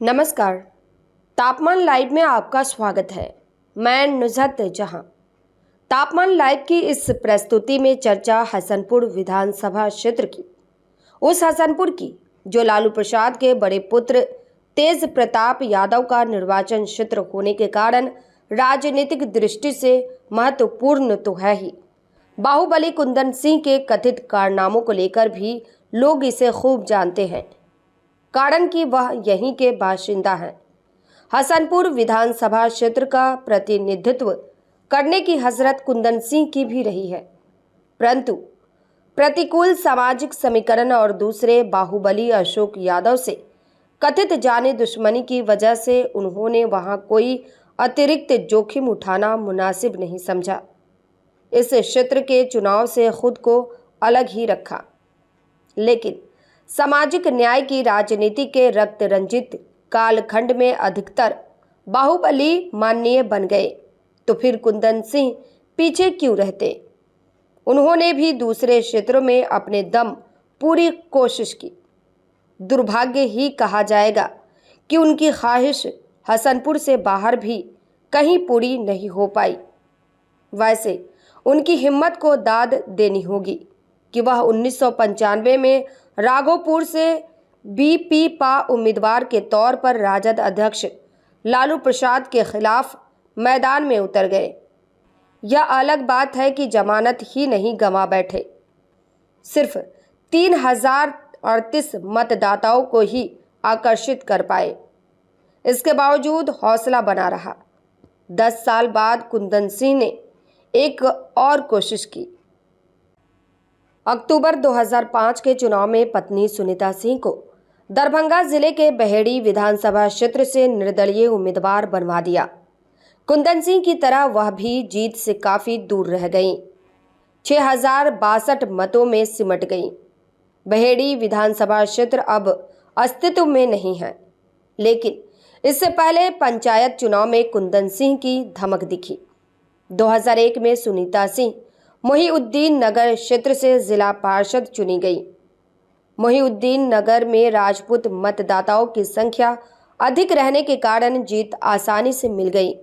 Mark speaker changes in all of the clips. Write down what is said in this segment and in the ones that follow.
Speaker 1: नमस्कार। तापमान लाइव में आपका स्वागत है। मैं नुजहत जहां। तापमान लाइव की इस प्रस्तुति में चर्चा हसनपुर विधानसभा क्षेत्र की, उस हसनपुर की जो लालू प्रसाद के बड़े पुत्र तेज प्रताप यादव का निर्वाचन क्षेत्र होने के कारण राजनीतिक दृष्टि से महत्वपूर्ण तो है ही, बाहुबली कुंदन सिंह के कथित कारनामों को लेकर भी लोग इसे खूब जानते हैं, कारण कि वह यहीं के बाशिंदा हैं। हसनपुर विधानसभा क्षेत्र का प्रतिनिधित्व करने की हसरत कुंदन सिंह की भी रही है, परंतु प्रतिकूल सामाजिक समीकरण और दूसरे बाहुबली अशोक यादव से कथित जाने दुश्मनी की वजह से उन्होंने वहां कोई अतिरिक्त जोखिम उठाना मुनासिब नहीं समझा। इस क्षेत्र के चुनाव से खुद को अलग ही रखा, लेकिन सामाजिक न्याय की राजनीति के रक्त रंजित कालखंड में अधिकतर बाहुबली माननीय बन गए, तो फिर कुंदन सिंह पीछे क्यों रहते? उन्होंने भी दूसरे क्षेत्रों में अपने दम पूरी कोशिश की। दुर्भाग्य ही कहा जाएगा कि उनकी ख्वाहिश हसनपुर से बाहर भी कहीं पूरी नहीं हो पाई। वैसे उनकी हिम्मत को दाद देनी होगी कि वह 1995 में राघोपुर से बीपीपा उम्मीदवार के तौर पर राजद अध्यक्ष लालू प्रसाद के खिलाफ मैदान में उतर गए। यह अलग बात है कि जमानत ही नहीं गंवा बैठे, सिर्फ 3038 मतदाताओं को ही आकर्षित कर पाए। इसके बावजूद हौसला बना रहा। 10 साल बाद कुंदन सिंह ने एक और कोशिश की। अक्टूबर 2005 के चुनाव में पत्नी सुनीता सिंह को दरभंगा जिले के बहेड़ी विधानसभा क्षेत्र से निर्दलीय उम्मीदवार बनवा दिया। कुंदन सिंह की तरह वह भी जीत से काफी दूर रह गईं। 6062 मतों में सिमट गईं। बहेड़ी विधानसभा क्षेत्र अब अस्तित्व में नहीं है, लेकिन इससे पहले पंचायत चुनाव में कुंदन सिंह की धमक दिखी। 2001 में सुनीता सिंह मोहिउद्दीन नगर क्षेत्र से जिला पार्षद चुनी गई। मोहिउद्दीन नगर में राजपूत मतदाताओं की संख्या अधिक रहने के कारण जीत आसानी से मिल गई।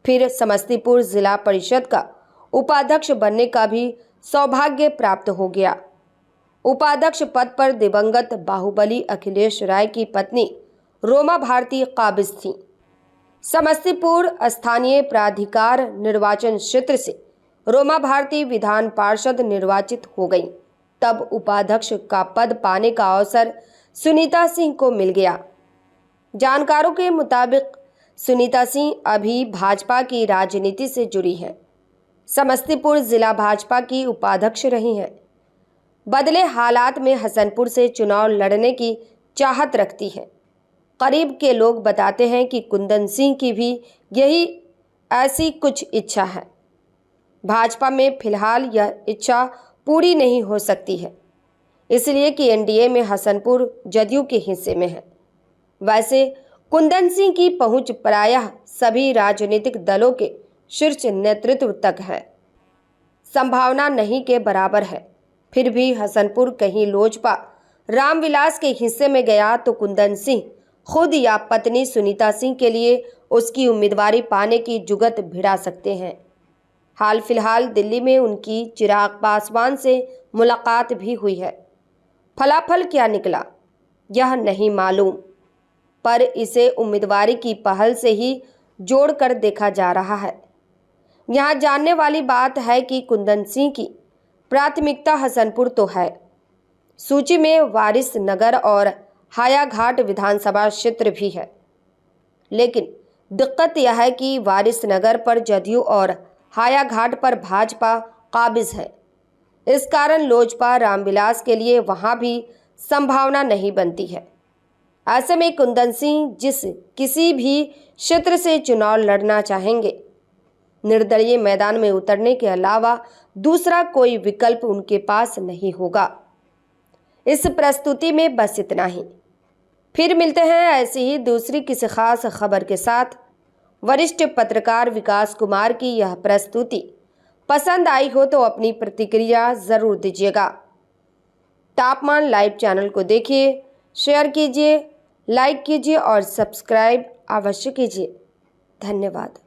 Speaker 1: फिर समस्तीपुर जिला परिषद का उपाध्यक्ष बनने का भी सौभाग्य प्राप्त हो गया। उपाध्यक्ष पद पर दिवंगत बाहुबली अखिलेश राय की पत्नी रोमा भारती काबिज थीं। समस्तीपुर स्थानीय प्राधिकार निर्वाचन क्षेत्र से रोमा भारती विधान पार्षद निर्वाचित हो गई। तब उपाध्यक्ष का पद पाने का अवसर सुनीता सिंह को मिल गया। जानकारों के मुताबिक सुनीता सिंह अभी भाजपा की राजनीति से जुड़ी हैं। समस्तीपुर जिला भाजपा की उपाध्यक्ष रही हैं। बदले हालात में हसनपुर से चुनाव लड़ने की चाहत रखती हैं। करीब के लोग बताते हैं कि कुंदन सिंह की भी यही ऐसी कुछ इच्छा है। भाजपा में फिलहाल यह इच्छा पूरी नहीं हो सकती है, इसलिए कि एनडीए में हसनपुर जदयू के हिस्से में है। वैसे कुंदन सिंह की पहुंच प्रायः सभी राजनीतिक दलों के शीर्ष नेतृत्व तक है। संभावना नहीं के बराबर है। फिर भी हसनपुर कहीं लोजपा रामविलास के हिस्से में गया तो कुंदन सिंह खुद या पत्नी सुनीता सिंह के लिए उसकी उम्मीदवारी पाने की जुगत भिड़ा सकते हैं। हाल फिलहाल दिल्ली में उनकी चिराग पासवान से मुलाकात भी हुई है। फलाफल क्या निकला यह नहीं मालूम, पर इसे उम्मीदवारी की पहल से ही जोड़कर देखा जा रहा है। यहाँ जानने वाली बात है कि कुंदन सिंह की प्राथमिकता हसनपुर तो है। सूची में वारिस नगर और हायाघाट विधानसभा क्षेत्र भी है, लेकिन दिक्कत यह है कि वारिस नगर पर जदयू और हायाघाट पर भाजपा काबिज है। इस कारण लोजपा रामविलास के लिए वहां भी संभावना नहीं बनती है। ऐसे में कुंदन सिंह जिस किसी भी क्षेत्र से चुनाव लड़ना चाहेंगे, निर्दलीय मैदान में उतरने के अलावा दूसरा कोई विकल्प उनके पास नहीं होगा। इस प्रस्तुति में बस इतना ही। फिर मिलते हैं ऐसी ही दूसरी किसी खास खबर के साथ। वरिष्ठ पत्रकार विकास कुमार की यह प्रस्तुति पसंद आई हो तो अपनी प्रतिक्रिया जरूर दीजिएगा। तापमान लाइव चैनल को देखिए, शेयर कीजिए, लाइक कीजिए और सब्सक्राइब अवश्य कीजिए। धन्यवाद।